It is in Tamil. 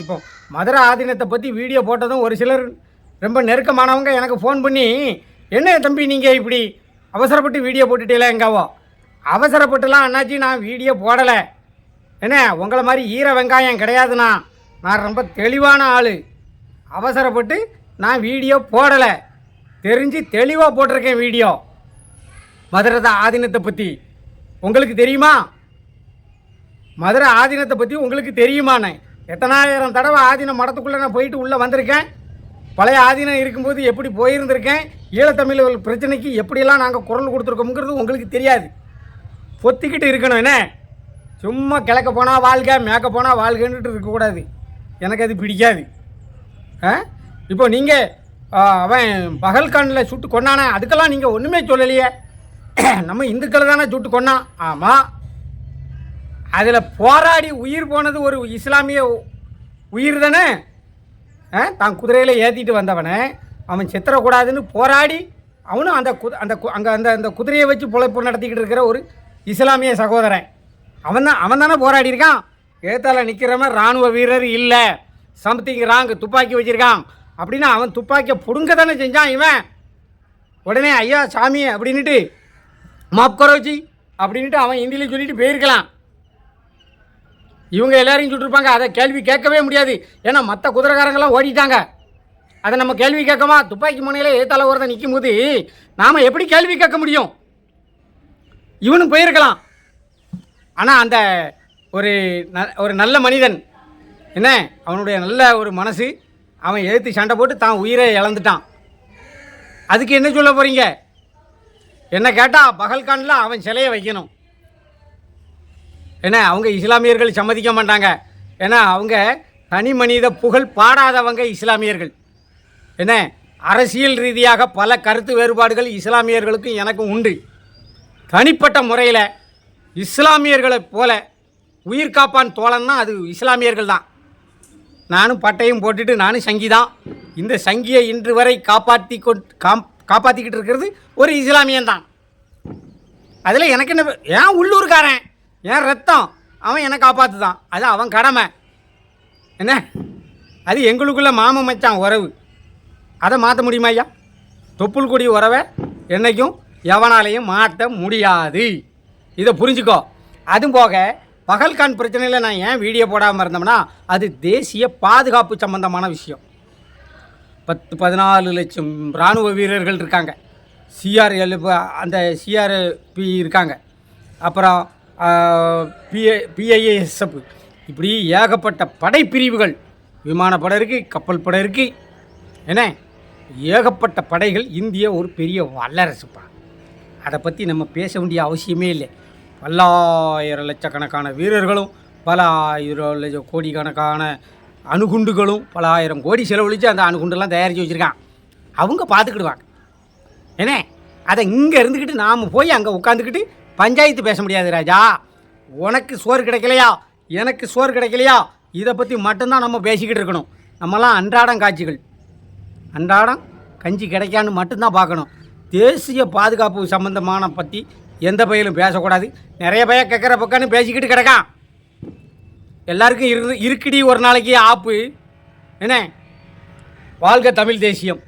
இப்போ மதுரை ஆதீனத்தை பற்றி வீடியோ போட்டதும் ஒரு சிலர் ரொம்ப நெருக்கமானவங்க எனக்கு ஃபோன் பண்ணி, என்ன தம்பி நீங்கள் இப்படி அவசரப்பட்டு வீடியோ போட்டுட்டீங்களா எங்காவோ? அவசரப்பட்டுலாம் அண்ணாச்சி நான் வீடியோ போடலை. என்ன உங்களை மாதிரி ஈர வெங்காயம் கிடையாதுண்ணா. நான் ரொம்ப தெளிவான ஆள். அவசரப்பட்டு நான் வீடியோ போடலை. தெரிஞ்சு தெளிவாக போட்டிருக்கேன் வீடியோ. மதுரை ஆதீனத்தை பற்றி உங்களுக்கு தெரியுமா? மதுரை ஆதீனத்தை பற்றி உங்களுக்கு தெரியுமாண்ணே? எத்தனாயிரம் தடவை ஆதீன மடத்துக்குள்ளே நான் போயிட்டு உள்ளே வந்திருக்கேன். பழைய ஆதீனம் இருக்கும்போது எப்படி போயிருந்திருக்கேன். ஈழத்தமிழ் பிரச்சனைக்கு எப்படியெல்லாம் நாங்கள் குரல் கொடுத்துருக்கோங்கிறது உங்களுக்கு தெரியாது. பொத்திக்கிட்டு இருக்கணும். என்ன சும்மா கிழக்க போனால் வாழ்க, மேற்க போனால் வாழ்கன்னுட்டு இருக்கக்கூடாது. எனக்கு அது பிடிக்காது. இப்போ நீங்கள் அவன் பகல்கானில் சுட்டு கொண்டானே, அதுக்கெல்லாம் நீங்கள் ஒன்றுமே சொல்லலையே. நம்ம இந்துக்களை தானே சுட்டு கொண்டான். ஆமாம், அதில் போராடி உயிர் போனது ஒரு இஸ்லாமிய உயிர் தானே. தான் குதிரையில் ஏற்றிட்டு வந்தவனை அவன் செத்துறக்கூடாதுன்னு போராடி அவனும் அந்த குதிரையை வச்சு பிழைப்பு நடத்திக்கிட்டு இருக்கிற ஒரு இஸ்லாமிய சகோதரன். அவன் தானே போராடி இருக்கான். ஏத்தால நிற்கிறவன் இராணுவ வீரர் இல்லை, சம்திங் ராங், துப்பாக்கி வச்சுருக்கான் அப்படின்னா அவன் துப்பாக்கியை பிடுங்க தானே செஞ்சான். இவன் உடனே ஐயா சாமி அப்படின்ட்டு மாப் கரோச்சி அப்படின்ட்டு அவன் ஹிந்தியில் சொல்லிட்டு போயிருக்கலாம். இவங்க எல்லாரையும் சுட்டுருப்பாங்க. அதை கேள்வி கேட்கவே முடியாது. ஏன்னா மற்ற குதிரைக்காரங்களாம் ஓடிட்டாங்க. அதை நம்ம கேள்வி கேட்கமா? துப்பாக்கி முனையில் ஏத்தால ஒருத்தன் நிற்கும் போது நாம் எப்படி கேள்வி கேட்க முடியும்? இவனும் போயிருக்கலாம். ஆனால் அந்த ஒரு நல்ல மனிதன், என்ன அவனுடைய நல்ல ஒரு மனசு, அவன் எழுத்து சண்டை போட்டு தான் உயிரை இழந்துட்டான். அதுக்கு என்ன சொல்ல போகிறீங்க? என்ன கேட்டால் பகல்கானில் அவன் சிலையை வைக்கணும். ஏன்னா அவங்க இஸ்லாமியர்கள் சம்மதிக்க மாட்டாங்க. ஏன்னா அவங்க தனி மனித புகழ் பாடாதவங்க இஸ்லாமியர்கள். என்ன அரசியல் ரீதியாக பல கருத்து வேறுபாடுகள் இஸ்லாமியர்களுக்கும் எனக்கும் உண்டு. தனிப்பட்ட முறையில் இஸ்லாமியர்களைப் போல உயிர் காப்பான் தோழன்னா அது இஸ்லாமியர்கள் தான். நானும் பட்டையும் போட்டுட்டு நானும் சங்கி தான். இந்த சங்கியை இன்று வரை காப்பாற்றிக்கிட்டு இருக்கிறது ஒரு இஸ்லாமியன் தான். அதில் எனக்கு என்ன, ஏன் உள்ளூர்காரன், ஏன் ரத்தம், அவன் என்னை காப்பாற்று தான். அது அவன் கடமை. என்ன அது எங்களுக்குள்ளே மாமன் மச்சான் உறவு. அதை மாற்ற முடியுமா ஐயா? தொப்புள் கொடி உறவை என்றைக்கும் எவனாலையும் மாற்ற முடியாது. இதை புரிஞ்சுக்கோ. அதுவும் போக பகல்கான் பிரச்சனையில் நான் ஏன் வீடியோ போடாமல் இருந்தோம்னா அது தேசிய பாதுகாப்பு சம்பந்தமான விஷயம். 10-14 லட்சம் இராணுவ வீரர்கள் இருக்காங்க. அந்த சிஆர்பி இருக்காங்க. அப்புறம் பிஐஏஎஸ்எஃப், இப்படி ஏகப்பட்ட படைப்பிரிவுகள், விமானப்படை இருக்குது, கப்பல் படை இருக்குது. என்ன ஏகப்பட்ட படைகள். இந்திய ஒரு பெரிய வல்லரசுப்பா. அதை பற்றி நம்ம பேச வேண்டிய அவசியமே இல்லை. பல்லாயிரம் லட்சக்கணக்கான வீரர்களும் பல ஆயிரம் கோடிக்கணக்கான அணுகுண்டுகளும் பல ஆயிரம் கோடி செலவழித்து அந்த அணுகுண்டெல்லாம் தயாரித்து வச்சுருக்கான். அவங்க பார்த்துக்கிடுவாங்க. ஏன்னா அதை இங்கே இருந்துக்கிட்டு நாம் போய் அங்கே உட்காந்துக்கிட்டு பஞ்சாயத்து பேச முடியாது ராஜா. உனக்கு சோறு கிடைக்கலையா, எனக்கு சோறு கிடைக்கலையா, இதை பற்றி மட்டும்தான் நம்ம பேசிக்கிட்டு இருக்கணும். நம்மலாம் அன்றாடம் காட்சிகள், அன்றாடம் கஞ்சி கிடைக்கான்னு மட்டும்தான் பார்க்கணும். தேசிய பாதுகாப்பு சம்பந்தமான பற்றி எந்த பையிலும் பேசக்கூடாது. நிறைய பையன் கேட்குற பக்கம்னு பேசிக்கிட்டு கிடக்கான். எல்லாருக்கும் இருக்குடி ஒரு நாளைக்கு ஆப்பு. என்ன வாழ்க தமிழ் தேசியம்.